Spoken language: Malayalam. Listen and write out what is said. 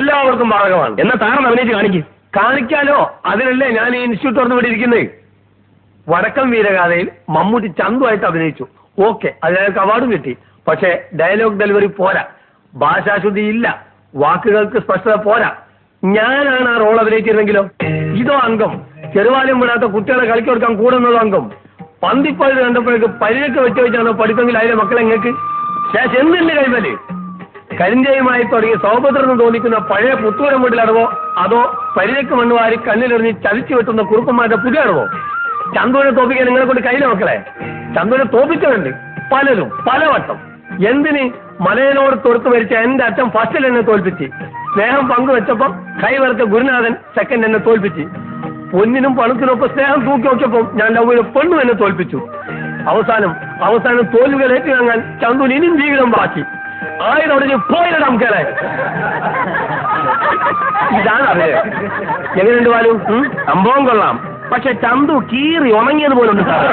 എല്ലാവർക്കും ബാധകമാണ്. എന്നാ താരം അഭിനയിച്ച് കാണിക്കാലോ? അതിനല്ലേ ഞാൻ ഈ ഇൻസ്റ്റിറ്റ്യൂട്ട് തുറന്നു വിട്ടിരിക്കുന്നത്. വടക്കം വീരഗാഥയിൽ മമ്മൂട്ടി ചന്തുവായിട്ട് അഭിനയിച്ചു. ഓക്കെ, അതിനയാൾക്ക് അവാർഡും കിട്ടി. പക്ഷേ ഡയലോഗ് ഡെലിവറി പോരാ, ഭാഷാശുദ്ധി ഇല്ല, വാക്കുകൾക്ക് സ്പഷ്ടത പോരാ. ഞാനാണ് ആ റോൾ അഭിനയിച്ചിരുന്നെങ്കിലോ? ഇതോ അംഗം, ചെറുവാലും വിടാത്ത കുട്ടികളെ കളിക്ക് കൊടുക്കാൻ കൂടുന്നതോ അംഗം. പന്തിപ്പഴുത് കണ്ടപ്പോഴേക്ക് പരിചയൊക്കെ വെച്ച് വെച്ചാണോ പഠിപ്പെങ്കിൽ അതിലെ മക്കളെ എങ്ങൾക്ക് ശേഷം എന്തിന്റെ കൈമല്? കരിഞ്ചയുമായി തുടങ്ങി സൗഭദ്രെന്ന് തോന്നിക്കുന്ന പഴയ പുത്തൂരം വീട്ടിലടവോ, അതോ പരിചയ്ക്ക് മണ്ണുവാരി കണ്ണിലെറിഞ്ഞ് ചതിച്ചു വെട്ടുന്ന കുറുപ്പന്മാരുടെ പുതിയ അടവോ? ചന്തുവിനെ തോപ്പിക്കാൻ നിങ്ങളെ കൊണ്ട് കയ്യിലെ മക്കളെ. ചന്തുവിനെ തോപ്പിച്ചിട്ടുണ്ട് പലരും പലവട്ടം. എന്തിന്? മലയനോട് തൊടുത്ത് മരിച്ച എന്റെ അച്ഛൻ ഫസ്റ്റിൽ എന്നെ തോൽപ്പിച്ച്, സ്നേഹം പങ്കുവെച്ചപ്പോ കൈവരച്ച ഗുരുനാഥൻ സെക്കൻഡ് എന്നെ തോൽപ്പിച്ച്, പൊന്നിനും പണത്തിനൊപ്പം സ്നേഹം തൂക്കി നോക്കിയപ്പോൾ ഞാൻ ലവ്വിലെ പെണ്ണും എന്നെ തോൽപ്പിച്ചു. അവസാനം തോൽവികൾ ഏറ്റുവാങ്ങാൻ ചന്തുവിന് ഇനിയും ജീവിതം ബാക്കി. ആയിരം പോയിടാം കേളെ. ഇതാണ് അറിയാം. എങ്ങനെയുണ്ട് ബാലു? സംഭവം കൊള്ളാം. പക്ഷെ ചന്തു കീറി ഉണങ്ങിയത് പോലുണ്ട് സാർ.